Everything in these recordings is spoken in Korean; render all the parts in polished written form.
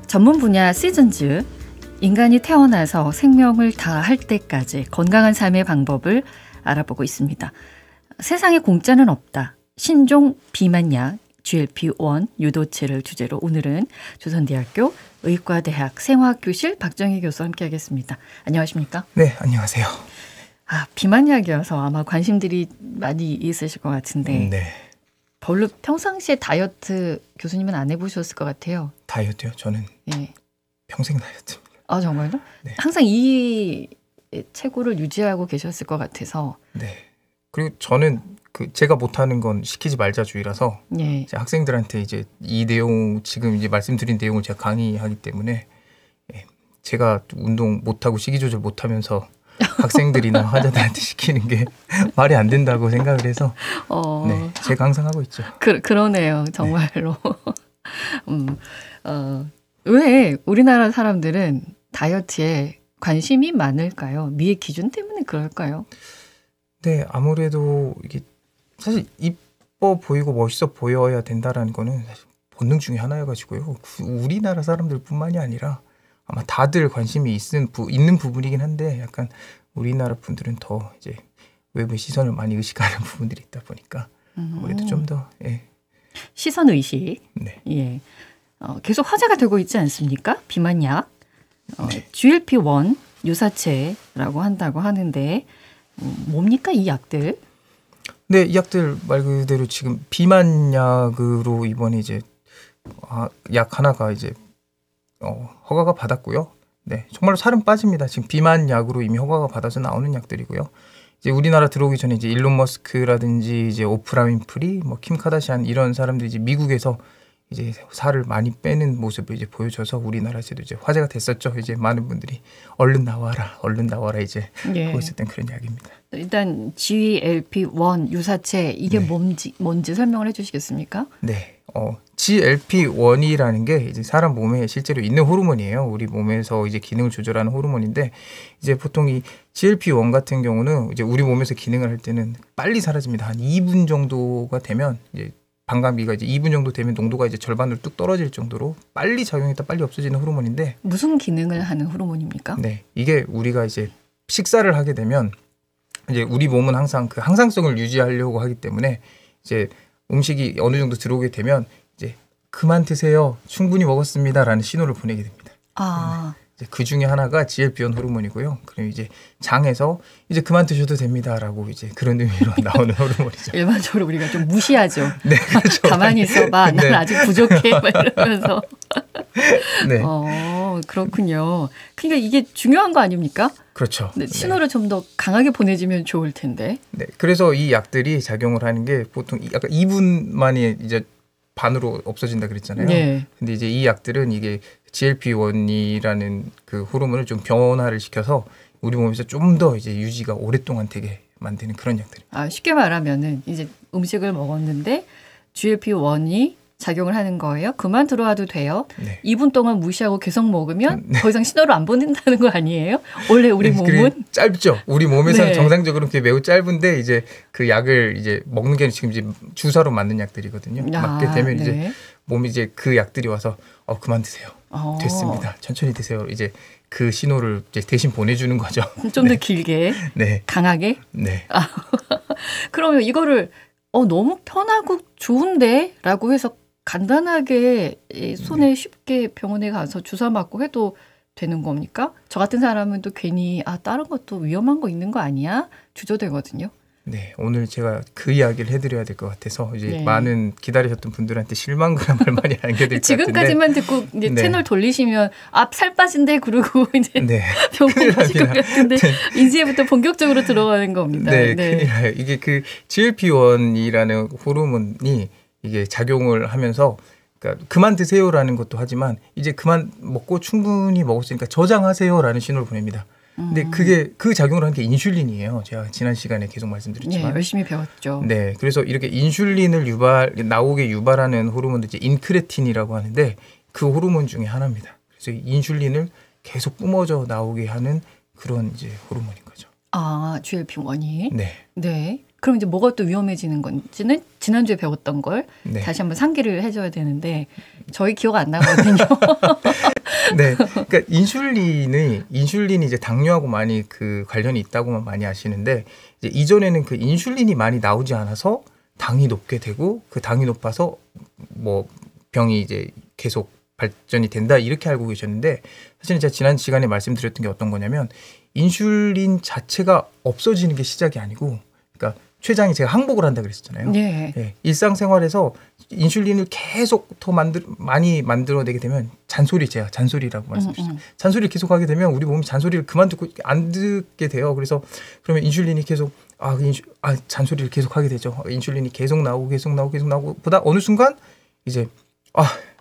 전문 분야 시즌즈, 인간이 태어나서 생명을 다할 때까지 건강한 삶의 방법을 알아보고 있습니다. 세상에 공짜는 없다. 신종 비만약 GLP-1 유도체를 주제로 오늘은 조선대학교 의과대학 생화학교실 박정희 교수와 함께하겠습니다. 안녕하십니까? 네, 안녕하세요. 비만약이어서 아마 관심들이 많이 있으실 것 같은데 네. 별로 평상시에 다이어트 교수님은 안 해보셨을 것 같아요. 다이어트요? 저는 평생 다이어트입니다. 아, 정말요? 네. 항상 이 체구를 유지하고 계셨을 것 같아서. 네. 그리고 저는 제가 못하는 건 시키지 말자주의라서 이제 학생들한테 이제 이 내용 지금 이제 말씀드린 내용을 제가 강의하기 때문에 제가 운동 못하고 식이 조절 못하면서 학생들이나 환자들한테 시키는 게 말이 안 된다고 생각을 해서 네, 제가 항상 하고 있죠. 그러네요. 정말로. 왜 우리나라 사람들은 다이어트에 관심이 많을까요? 미의 기준 때문에 그럴까요? 네, 아무래도 이게 사실 이뻐 보이고 멋있어 보여야 된다라는 거는 사실 본능 중에 하나여가지고요. 우리나라 사람들뿐만이 아니라 아마 다들 관심이 있는 부분이긴 한데 약간 우리나라 분들은 더 이제 외부의 시선을 많이 의식하는 부분들이 있다 보니까 아무래도 좀 더 시선 의식. 네. 예. 계속 화제가 되고 있지 않습니까? 비만약. GLP-1 유사체라고 한다고 하는데 뭡니까 이 약들? 네, 이 약들 말 그대로 지금 비만약으로 이번에 이제 약 하나가 이제 허가가 받았고요. 네, 정말로 살은 빠집니다. 지금 비만약으로 이미 허가가 받아서 나오는 약들이고요. 이제 우리나라 들어오기 전에 이제 일론 머스크라든지 이제 오프라 윈프리, 킴 카다시안 이런 사람들이 이제 미국에서 이제 살을 많이 빼는 모습을 이제 보여줘서 우리나라에서도 이제 화제가 됐었죠. 이제 많은 분들이 얼른 나와라 이제 하고 있었던 그런 이야기입니다. 일단 GLP-1 유사체 이게 뭔지 설명을 해주시겠습니까? 네, GLP-1이라는 게 이제 사람 몸에 실제로 있는 호르몬이에요. 우리 몸에서 이제 기능을 조절하는 호르몬인데 이제 보통 이 GLP-1 같은 경우는 이제 우리 몸에서 기능을 할 때는 빨리 사라집니다. 한 2분 정도가 되면 이제 반감기가 이제 2분 정도 되면 농도가 이제 절반으로 뚝 떨어질 정도로 빨리 작용했다 빨리 없어지는 호르몬인데 무슨 기능을 하는 호르몬입니까? 네, 이게 우리가 이제 식사를 하게 되면 이제 우리 몸은 항상 그 항상성을 유지하려고 하기 때문에 이제 음식이 어느 정도 들어오게 되면 이제 그만 드세요, 충분히 먹었습니다라는 신호를 보내게 됩니다. 이제 그 중에 하나가 GLP-1 호르몬이고요. 그럼 이제 장에서 이제 그만 드셔도 됩니다라고 이제 그런 의미로 나오는 호르몬이죠. 일반적으로 우리가 좀 무시하죠. 네, 그렇죠. 가만히 있어봐. 난 아직 부족해. 이러면서. 네. 그렇군요. 그러니까 이게 중요한 거 아닙니까? 그렇죠. 네, 신호를 좀 더 강하게 보내주면 좋을 텐데. 네. 그래서 이 약들이 작용을 하는 게 보통 약간 2분 만에 이제 반으로 없어진다 그랬잖아요. 네. 근데 이제 이 약들은 이게 GLP-1이라는 그 호르몬을 좀 변화를 시켜서 우리 몸에서 좀 더 이제 유지가 오랫동안 되게 만드는 그런 약들입니다. 쉽게 말하면은 이제 음식을 먹었는데 GLP-1이 작용을 하는 거예요. 그만 들어와도 돼요. 네. 2분 동안 무시하고 계속 먹으면 더 이상 신호를 안 보낸다는 거 아니에요? 원래 우리 몸은 짧죠. 우리 몸에서는 정상적으로 그게 매우 짧은데 이제 그 약을 이제 먹는 게 지금 이제 주사로 맞는 약들이거든요. 맞게 되면 이제 몸이 이제 그 약들이 와서 그만 드세요. 됐습니다. 천천히 드세요. 이제 그 신호를 이제 대신 보내주는 거죠. 좀 더 길게, 강하게. 네. 그러면 이거를 너무 편하고 좋은데라고 해서 간단하게 손에 쉽게 병원에 가서 주사 맞고 해도 되는 겁니까? 저 같은 사람은 또 괜히 다른 것도 위험한 거 있는 거 아니야? 주저되거든요. 네, 오늘 제가 그 이야기를 해드려야 될 것 같아서 이제 많은 기다리셨던 분들한테 실망감을 많이 안게 될 것 같은데 지금까지만 듣고 이제 채널 돌리시면 살 빠진대 그러고 이제 병원 가실 것 같은데 이제부터 본격적으로 들어가는 겁니다. 네, 큰일 나요. 이게 그 GLP-1이라는 호르몬이 이게 작용을 하면서 그러니까 그만 드세요라는 것도 하지만 이제 그만 먹고 충분히 먹었으니까 저장하세요라는 신호를 보냅니다. 근데 그게 그 작용을 하는 게 인슐린이에요. 제가 지난 시간에 계속 말씀드렸지만. 열심히 배웠죠. 네, 그래서 이렇게 인슐린을 나오게 유발하는 호르몬도 이제 인크레틴이라고 하는데 그 호르몬 중에 하나입니다. 그래서 인슐린을 계속 뿜어져 나오게 하는 그런 이제 호르몬인 거죠. GLP-1이. 네. 그럼 이제 뭐가 또 위험해지는 건지는 지난주에 배웠던 걸 다시 한번 상기를 해줘야 되는데 저희 기억 안 나거든요. 네, 그러니까 인슐린이 이제 당뇨하고 많이 그 관련이 있다고만 많이 아시는데 이제 이전에는 그 인슐린이 많이 나오지 않아서 당이 높게 되고 그 당이 높아서 뭐 병이 이제 계속 발전이 된다 이렇게 알고 계셨는데 사실은 제가 지난 시간에 말씀드렸던 게 어떤 거냐면 인슐린 자체가 없어지는 게 시작이 아니고 그러니까 췌장이 제가 항복을 한다 그랬잖아요. 네. 네, 일상생활에서 인슐린을 계속 더 많이 만들어내게 되면 제가 잔소리라고 말씀드렸어요. 잔소리를 계속 하게 되면 우리 몸이 잔소리를 그만 듣고 안 듣게 돼요. 그래서 그러면 인슐린이 계속 잔소리를 계속 하게 되죠. 인슐린이 계속 나오고 보다 어느 순간 이제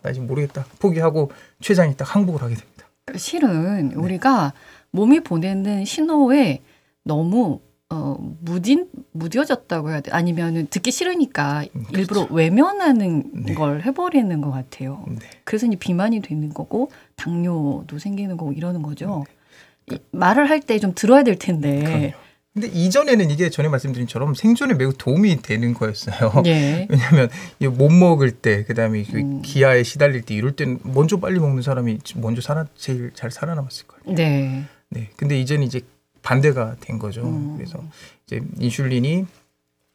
나 지금 모르겠다 포기하고 췌장이 딱 항복을 하게 됩니다. 실은 우리가 몸이 보내는 신호에 너무 무뎌졌다고 해야 돼. 아니면은 듣기 싫으니까 일부러 그렇죠. 외면하는 네. 걸 해버리는 것 같아요. 네. 그래서 이제 비만이 되는 거고 당뇨도 생기는 거고 이러는 거죠. 말을 할 때 좀 들어야 될 텐데. 그럼요. 근데 이전에는 이게 전에 말씀드린 처럼 생존에 매우 도움이 되는 거였어요. 네. 왜냐하면 못 먹을 때, 그다음에 기아에 시달릴 때 이럴 때는 먼저 빨리 먹는 사람이 먼저 제일 잘 살아남았을 거예요. 네. 네. 근데 이제는 이제 반대가 된 거죠. 그래서 이제 인슐린이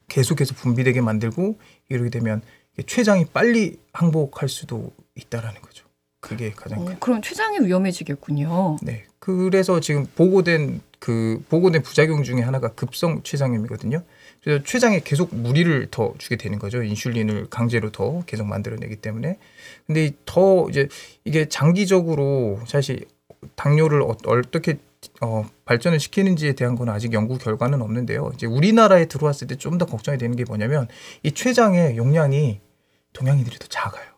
계속해서 분비되게 만들고 이러게 되면 췌장이 빨리 항복할 수도 있다라는 거죠. 그게 가장 큰. 그럼 췌장이 위험해지겠군요. 네. 그래서 지금 보고된 부작용 중에 하나가 급성 췌장염이거든요. 그래서 췌장에 계속 무리를 더 주게 되는 거죠. 인슐린을 강제로 더 계속 만들어내기 때문에. 근데 더 이제 이게 장기적으로 사실 당뇨를 어떻게 발전을 시키는지에 대한 건 아직 연구 결과는 없는데요. 이제 우리나라에 들어왔을 때 좀 더 걱정이 되는 게 뭐냐면 이 췌장의 용량이 동양인들이 더 작아요.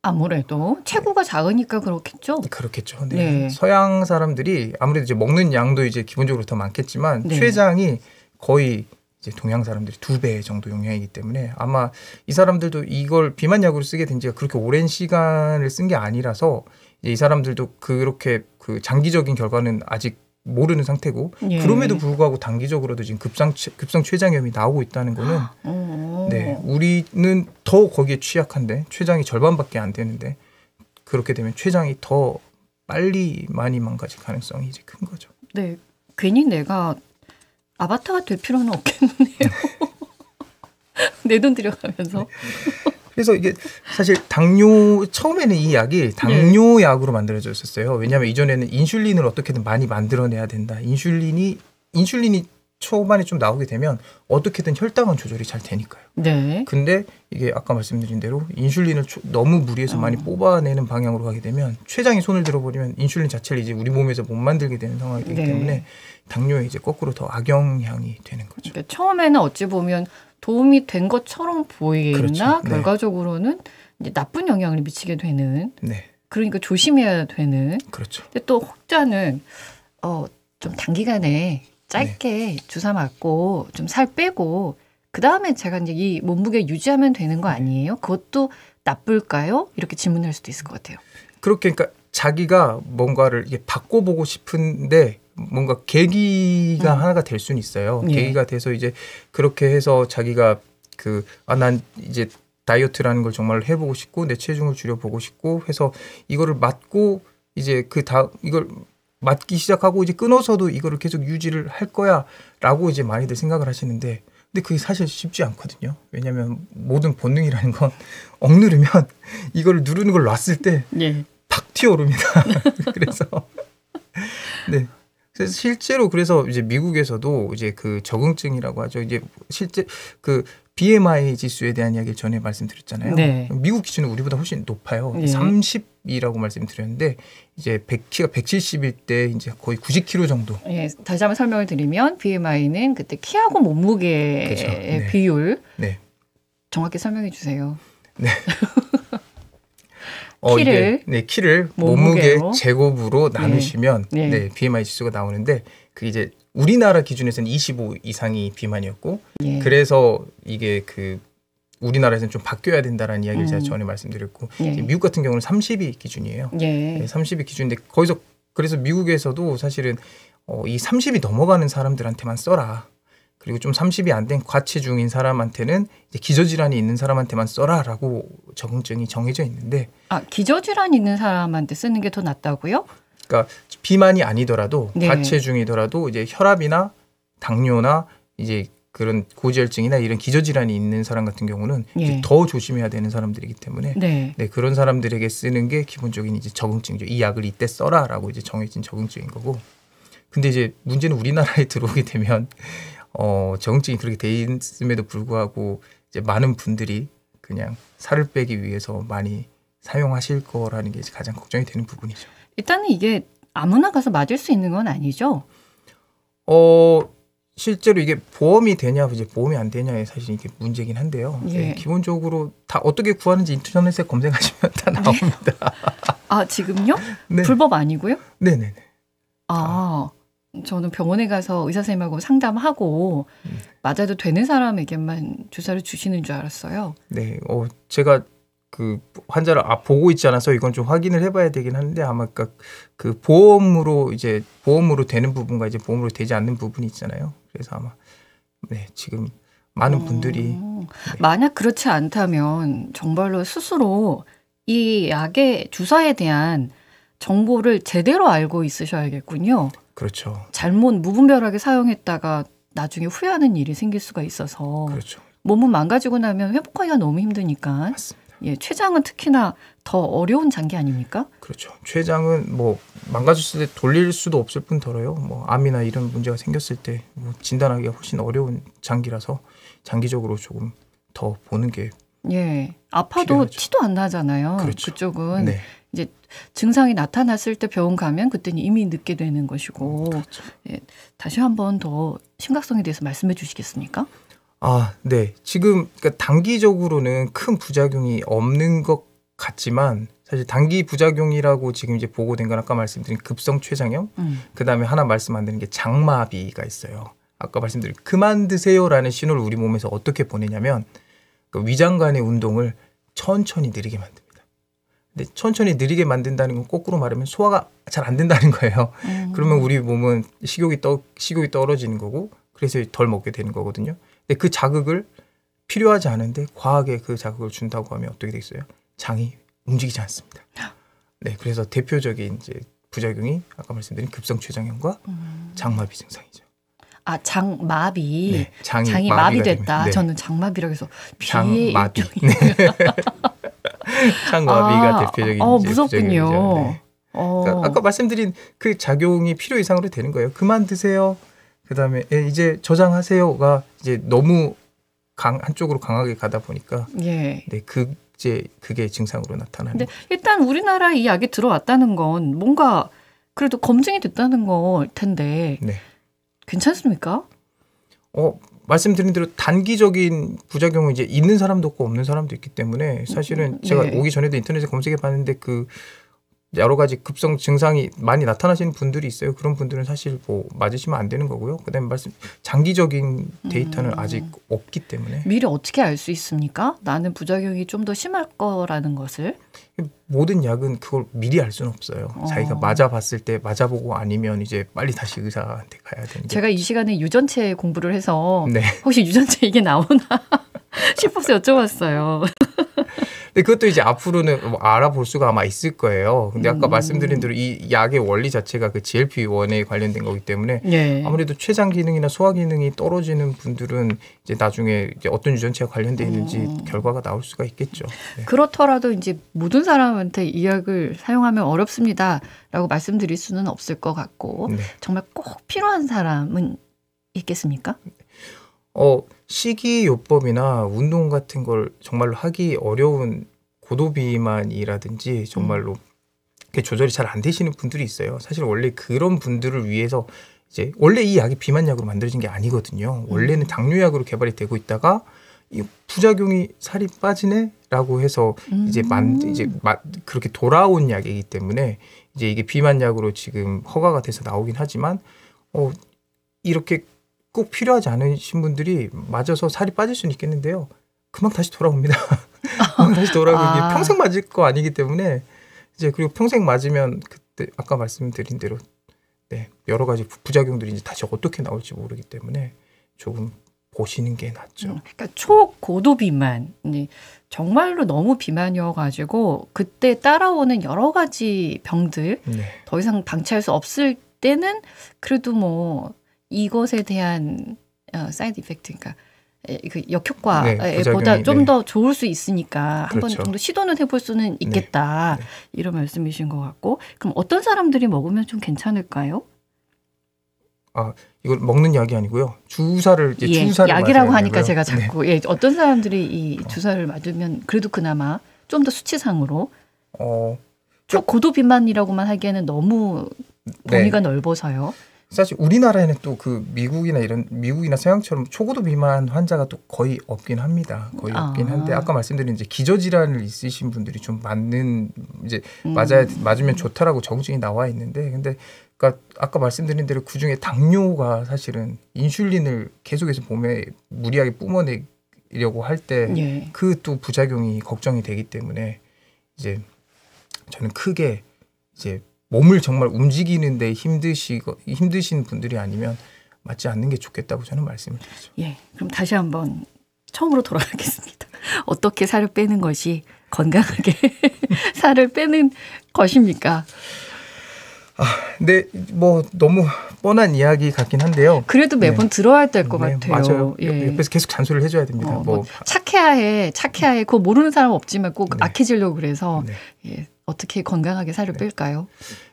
아무래도 체구가 작으니까 그렇겠죠. 그렇겠죠. 네. 네. 서양 사람들이 아무래도 이제 먹는 양도 이제 기본적으로 더 많겠지만 네. 췌장이 거의 이제 동양 사람들이 2배 정도 용량이기 때문에 아마 이 사람들도 이걸 비만약으로 쓰게 된 지가 그렇게 오랜 시간을 쓴 게 아니라서 이 사람들도 그렇게 그 장기적인 결과는 아직 모르는 상태고 예. 그럼에도 불구하고 단기적으로도 지금 급성 췌장염이 나오고 있다는 거는 네, 우리는 더 거기에 취약한데 췌장이 절반밖에 안 되는데 그렇게 되면 췌장이 더 빨리 많이 망가질 가능성이 이제 큰 거죠. 네, 괜히 내가 아바타가 될 필요는 없겠네요. 내 돈 들여가면서. 그래서 이게 사실 처음에는 이 약이 당뇨약으로 만들어졌었어요. 왜냐하면 이전에는 인슐린을 어떻게든 많이 만들어내야 된다. 인슐린이 초반에 좀 나오게 되면 어떻게든 혈당은 조절이 잘 되니까요. 네. 근데 이게 아까 말씀드린 대로 인슐린을 너무 무리해서 많이 뽑아내는 방향으로 가게 되면 췌장이 손을 들어버리면 인슐린 자체를 이제 우리 몸에서 못 만들게 되는 상황이 되기 네. 때문에 당뇨에 이제 거꾸로 더 악영향이 되는 거죠. 그러니까 처음에는 어찌 보면 도움이 된 것처럼 보이나 그렇죠. 네. 결과적으로는 이제 나쁜 영향을 미치게 되는. 네. 그러니까 조심해야 되는. 그렇죠. 근데 또 혹자는 좀 단기간에 짧게 주사 맞고 좀 살 빼고 그 다음에 제가 이제 이 몸무게 유지하면 되는 거 아니에요? 그것도 나쁠까요? 이렇게 질문할 수도 있을 것 같아요. 그렇게 그러니까 자기가 뭔가를 이게 바꿔보고 싶은데 뭔가 계기가 하나가 될 수는 있어요. 예. 계기가 돼서 이제 그렇게 해서 자기가 난 이제 다이어트라는 걸 정말 해보고 싶고 내 체중을 줄여보고 싶고 해서 이거를 맞고 이제 이걸 맞기 시작하고 이제 끊어서도 이거를 계속 유지를 할 거야라고 이제 많이들 생각을 하시는데 근데 그게 사실 쉽지 않거든요. 왜냐하면 모든 본능이라는 건 억누르면 이거를 누르는 걸 놨을 때 팍 튀어오릅니다. 그래서 네. 그래서 실제로 그래서 이제 미국에서도 이제 그 적응증이라고 하죠. 이제 실제 그 BMI 지수에 대한 이야기를 전에 말씀드렸잖아요. 네. 미국 기준은 우리보다 훨씬 높아요. 네. 30이라고 말씀드렸는데 이제 키가 170일 때 이제 거의 90kg 정도. 예, 다시 한번 설명을 드리면 BMI는 그때 키하고 몸무게의 그렇죠. 네. 비율 네. 정확히 설명해 주세요. 네. 키를 몸무게로. 몸무게 제곱으로 나누시면 네. 네, BMI 지수가 나오는데 그 이제 우리나라 기준에서는 25 이상이 비만이었고 예. 그래서 이게 우리나라에서는 좀 바뀌어야 된다라는 이야기를 제가 전에 말씀드렸고 예. 미국 같은 경우는 30이 기준이에요. 예. 네, 30이 기준인데 그래서 미국에서도 사실은 이 30이 넘어가는 사람들한테만 써라. 그리고 좀 30이 안 된 과체중인 사람한테는 이제 기저질환이 있는 사람한테만 써라라고 적응증이 정해져 있는데 기저질환이 있는 사람한테 쓰는 게 더 낫다고요? 그러니까 비만이 아니더라도 네. 과체중이더라도 이제 혈압이나 당뇨나 이제 그런 고지혈증이나 이런 기저질환이 있는 사람 같은 경우는 예. 이제 더 조심해야 되는 사람들이기 때문에 네. 네, 그런 사람들에게 쓰는 게 기본적인 이제 적응증이죠. 이 약을 이때 써라라고 이제 정해진 적응증인 거고. 근데 이제 문제는 우리나라에 들어오게 되면 적응증이 그렇게 돼 있음에도 불구하고 이제 많은 분들이 그냥 살을 빼기 위해서 많이 사용하실 거라는 게 이제 가장 걱정이 되는 부분이죠. 일단은 이게 아무나 가서 맞을 수 있는 건 아니죠? 실제로 이게 보험이 되냐, 이제 보험이 안 되냐에 사실 이게 문제긴 한데요. 예. 네, 기본적으로 다 어떻게 구하는지 인터넷에 검색하시면 다 나옵니다. 지금요? 네. 불법 아니고요? 네네네. 저는 병원에 가서 의사 선생님하고 상담하고 맞아도 되는 사람에게만 주사를 주시는 줄 알았어요. 네, 제가 그 환자를 보고 있지 않아서 이건 좀 확인을 해봐야 되긴 하는데 아마 그 보험으로 되는 부분과 이제 보험으로 되지 않는 부분이 있잖아요. 그래서 아마 네, 지금 많은 분들이 만약 그렇지 않다면 정말로 스스로 이 약의 주사에 대한 정보를 제대로 알고 있으셔야겠군요. 그렇죠. 잘못 무분별하게 사용했다가 나중에 후회하는 일이 생길 수가 있어서 그렇죠. 몸은 망가지고 나면 회복하기가 너무 힘드니까. 맞습니다. 예, 췌장은 특히나 더 어려운 장기 아닙니까? 그렇죠. 췌장은 뭐 망가졌을 때 돌릴 수도 없을 뿐더러요. 뭐 암이나 이런 문제가 생겼을 때 뭐 진단하기가 훨씬 어려운 장기라서 장기적으로 조금 더 보는 게 예, 아파도 필요하죠. 티도 안 나잖아요. 그렇죠. 그쪽은 네. 이제 증상이 나타났을 때 병원 가면 그때는 이미 늦게 되는 것이고. 그렇죠. 예, 다시 한번 더 심각성에 대해서 말씀해 주시겠습니까? 네. 지금 그러니까 단기적으로는 큰 부작용이 없는 것 같지만 사실 단기 부작용이라고 지금 이제 보고된 건 아까 말씀드린 급성 췌장염, 그다음에 하나 말씀 안 드린 게 장마비가 있어요. 아까 말씀드린 그만 드세요라는 신호를 우리 몸에서 어떻게 보내냐면 그 위장 간의 운동을 천천히 느리게 만듭니다. 근데 천천히 느리게 만든다는 건 거꾸로 말하면 소화가 잘 안 된다는 거예요. 그러면 우리 몸은 식욕이 떨어지는 거고 그래서 덜 먹게 되는 거거든요. 근데 그 자극을 필요하지 않은데 과하게 그 자극을 준다고 하면 어떻게 되겠어요? 장이 움직이지 않습니다. 네, 그래서 대표적인 이제 부작용이 아까 말씀드린 급성 췌장염과 장마비 증상이죠. 장마비. 네, 장이 마비됐다. 네. 저는 장마비라고 해서 장마비. 네. 장마비가 대표적인 이제 무섭군요. 부작용이죠. 네. 그러니까 아까 말씀드린 그 작용이 필요 이상으로 되는 거예요. 그만 드세요. 그다음에 이제 저장하세요가 이제 너무 한쪽으로 강하게 가다 보니까 예. 네, 그게 증상으로 나타나는 근데 거죠. 일단 우리나라에 이 약이 들어왔다는 건 뭔가 그래도 검증이 됐다는 걸 텐데 네. 괜찮습니까? 말씀드린 대로 단기적인 부작용은 이제 있는 사람도 없고 없는 사람도 있기 때문에 사실은 제가 네. 오기 전에도 인터넷에 검색해 봤는데 그 여러 가지 급성 증상이 많이 나타나시는 분들이 있어요. 그런 분들은 사실 뭐 맞으시면 안 되는 거고요. 그다음에 장기적인 데이터는 아직 없기 때문에 미리 어떻게 알 수 있습니까? 나는 부작용이 좀 더 심할 거라는 것을. 모든 약은 그걸 미리 알 수는 없어요. 자기가 맞아봤을 때 맞아보고 아니면 이제 빨리 다시 의사한테 가야 되는 게. 제가 이 시간에 유전체 공부를 해서 네. 혹시 유전체 이게 나오나 싶어서 여쭤봤어요. 근데 그것도 이제 앞으로는 뭐 알아볼 수가 아마 있을 거예요. 근데 아까 말씀드린 대로 이 약의 원리 자체가 그 GLP-1에 관련된 거기 때문에 예. 아무래도 췌장 기능이나 소화 기능이 떨어지는 분들은 이제 나중에 이제 어떤 유전체가 관련돼 있는지 결과가 나올 수가 있겠죠. 네. 그렇더라도 이제 모든 사람한테 이 약을 사용하면 어렵습니다라고 말씀드릴 수는 없을 것 같고 네. 정말 꼭 필요한 사람은 있겠습니까? 식이요법이나 운동 같은 걸 정말로 하기 어려운 고도비만이라든지 정말로 조절이 잘 안 되시는 분들이 있어요. 사실 원래 그런 분들을 위해서 이제 원래 이 약이 비만약으로 만들어진 게 아니거든요. 원래는 당뇨약으로 개발이 되고 있다가 이 부작용이 살이 빠지네라고 해서 이제 그렇게 돌아온 약이기 때문에 이제 이게 비만약으로 지금 허가가 돼서 나오긴 하지만 이렇게 꼭 필요하지 않으신 분들이 맞아서 살이 빠질 수는 있겠는데요. 금방 다시 돌아옵니다. 금방 다시 돌아오고 이게 평생 맞을 거 아니기 때문에 이제 그리고 평생 맞으면 그때 아까 말씀드린 대로 네, 여러 가지 부작용들이 이제 다시 어떻게 나올지 모르기 때문에 조금 보시는 게 낫죠. 그러니까 초고도 비만, 정말로 너무 비만이어가지고 그때 따라오는 여러 가지 병들 네. 더 이상 방치할 수 없을 때는 그래도 뭐 이것에 대한 사이드 이펙트, 그러니까 그 역효과보다 부작용이, 좀 더 좋을 수 있으니까 한 번 그렇죠. 정도 시도는 해볼 수는 있겠다. 이런 말씀이신 것 같고, 그럼 어떤 사람들이 먹으면 좀 괜찮을까요? 이걸 먹는 약이 아니고요. 주사를 약이라고 맞아야 하니까 되고요. 제가 자꾸 어떤 사람들이 이 주사를 맞으면 그래도 그나마 좀 더 수치상으로 초고도 비만이라고만 하기에는 너무 범위가 넓어서요. 사실 우리나라에는 또 그 미국이나 서양처럼 초고도 비만 환자가 또 거의 없긴 합니다. 거의 없긴 한데 아까 말씀드린 이제 기저질환을 있으신 분들이 좀 맞는 이제 맞으면 좋다라고 정증이 나와 있는데, 근데 그러니까 아까 말씀드린 대로 그 중에 당뇨가 사실은 인슐린을 계속해서 몸에 무리하게 뿜어내려고 할 때 그 또 부작용이 걱정이 되기 때문에 이제 저는 크게 이제 몸을 정말 움직이는데 힘드신 분들이 아니면 맞지 않는 게 좋겠다고 저는 말씀을 드리죠. 예, 그럼 다시 한번 처음으로 돌아가겠습니다. 어떻게 살을 빼는 것이 건강하게 살을 빼는 것입니까? 근데 뭐 너무 뻔한 이야기 같긴 한데요. 그래도 매번 들어야 될 것 같아요. 맞아요. 옆에서 계속 잔소리를 해줘야 됩니다. 뭐 착해야 그거 모르는 사람 없지만 꼭 악해지려고 그래서 어떻게 건강하게 살을 뺄까요?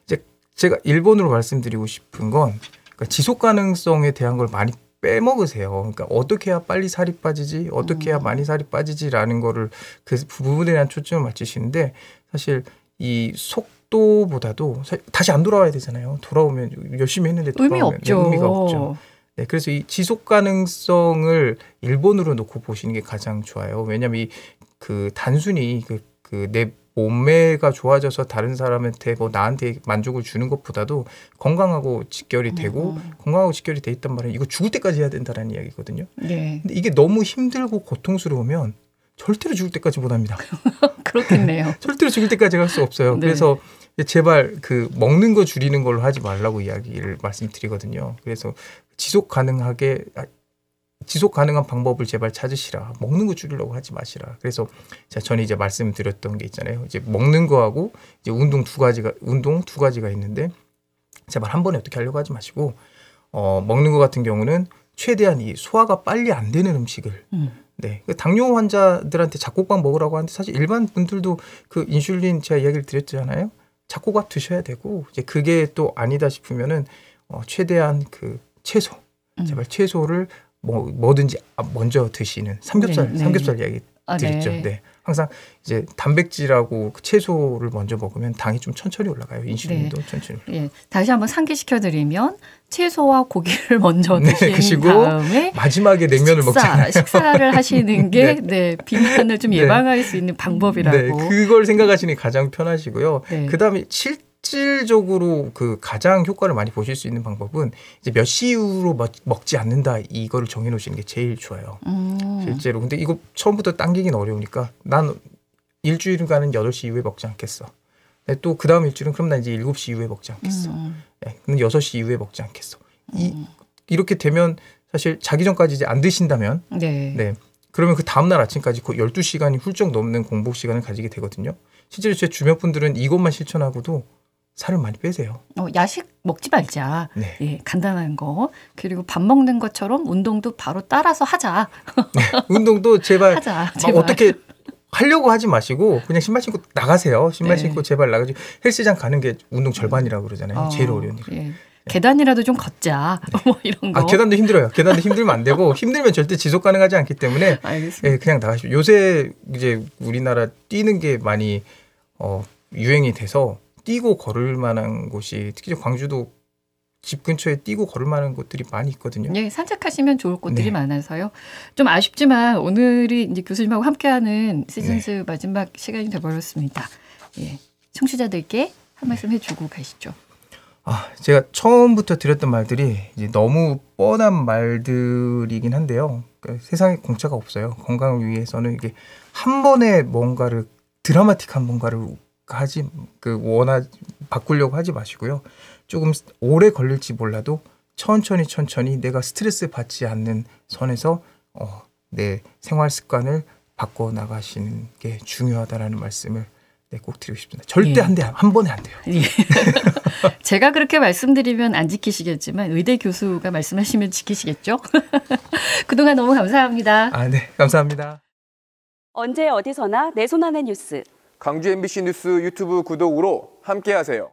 이제 제가 일본으로 말씀드리고 싶은 건 그러니까 지속 가능성에 대한 걸 많이 빼먹으세요. 그러니까 어떻게 해야 빨리 살이 빠지지, 어떻게 해야 많이 살이 빠지지라는 거를 그 부분에 대한 초점을 맞추시는데, 사실 이 속도보다도 다시 안 돌아와야 되잖아요. 돌아오면 열심히 했는데 돌아오면 의미가 없죠. 네, 그래서 이 지속 가능성을 일본으로 놓고 보시는 게 가장 좋아요. 왜냐하면 그 단순히 내 몸매가 좋아져서 다른 사람한테 나한테 만족을 주는 것보다도 건강하고 직결이 되고 건강하고 직결이 돼 있단 말이에요. 이거 죽을 때까지 해야 된다는 이야기거든요. 근데 이게 너무 힘들고 고통스러우면 절대로 죽을 때까지 못 합니다. 그렇겠네요. 절대로 죽을 때까지 할 수 없어요. 그래서 제발 그 먹는 거 줄이는 걸로 하지 말라고 이야기를 말씀드리거든요. 그래서 지속 가능한 방법을 제발 찾으시라. 먹는 거 줄이려고 하지 마시라. 그래서 저는 이제 말씀드렸던 게 있잖아요. 이제 먹는 거하고 이제 운동 두 가지가 있는데, 제발 한 번에 어떻게 하려고 하지 마시고 먹는 거 같은 경우는 최대한 이 소화가 빨리 안 되는 음식을 당뇨 환자들한테 잡곡밥 먹으라고 하는데, 사실 일반 분들도 그 인슐린 제가 이야기를 드렸잖아요. 잡곡밥 드셔야 되고, 이제 그게 또 아니다 싶으면은 최대한 그 채소, 제발 채소를 뭐든지 먼저 드시는 삼겹살 이야기 드렸죠. 항상 이제 단백질하고 채소를 먼저 먹으면 당이 좀 천천히 올라가요. 인슐린도 천천히 올라가요. 다시 한번 상기시켜드리면 채소와 고기를 먼저 드신 다음에 마지막에 냉면을 먹잖아요. 식사를 하시는 게 비만을 좀 예방할 수 있는 방법이라고. 그걸 생각하시는 게 가장 편하시고요. 그다음에 실질적으로 그 가장 효과를 많이 보실 수 있는 방법은 이제 몇 시 이후로 먹지 않는다, 이거를 정해놓으시는 게 제일 좋아요. 실제로. 근데 이거 처음부터 당기긴 어려우니까 난 일주일간은 8시 이후에 먹지 않겠어. 또 그 다음 일주일은 그럼 난 이제 7시 이후에 먹지 않겠어. 그럼 6시 이후에 먹지 않겠어. 이렇게 되면 사실 자기 전까지 이제 안 드신다면 그러면 그 다음날 아침까지 거의 12시간이 훌쩍 넘는 공복 시간을 가지게 되거든요. 실제로 제 주변 분들은 이것만 실천하고도 살을 많이 빼세요. 야식 먹지 말자. 간단한 거. 그리고 밥 먹는 것처럼 운동도 바로 따라서 하자. 운동도 제발 하자. 어떻게 하려고 하지 마시고 그냥 신발 신고 나가세요. 신발 신고 제발 나가지. 헬스장 가는 게 운동 절반이라고 그러잖아요. 제일 어려운 일. 계단이라도 좀 걷자. 뭐 이런 거. 계단도 힘들어요. 계단도 힘들면 안 되고, 힘들면 절대 지속 가능하지 않기 때문에 그냥 나가십시오. 요새 이제 우리나라 뛰는 게 많이 유행이 돼서 뛰고 걸을 만한 곳이, 특히 광주도 집 근처에 뛰고 걸을 만한 곳들이 많이 있거든요. 산책하시면 좋을 곳들이 많아서요. 좀 아쉽지만 오늘이 이제 교수님하고 함께하는 시즌2 마지막 시간이 되어버렸습니다. 청취자들께 한 말씀 해주고 가시죠. 제가 처음부터 드렸던 말들이 이제 너무 뻔한 말들이긴 한데요. 그러니까 세상에 공짜가 없어요. 건강을 위해서는 이게 한 번에 뭔가를 드라마틱한 뭔가를 바꾸려고 하지 마시고요. 조금 오래 걸릴지 몰라도 천천히 내가 스트레스 받지 않는 선에서 내 생활 습관을 바꿔 나가시는 게 중요하다라는 말씀을 꼭 드리고 싶습니다. 절대 한 번에 안 돼요. 예. 제가 그렇게 말씀드리면 안 지키시겠지만 의대 교수가 말씀하시면 지키시겠죠? 그동안 너무 감사합니다. 네. 감사합니다. 언제 어디서나 내 손 안의 뉴스. 광주 MBC 뉴스 유튜브 구독으로 함께하세요.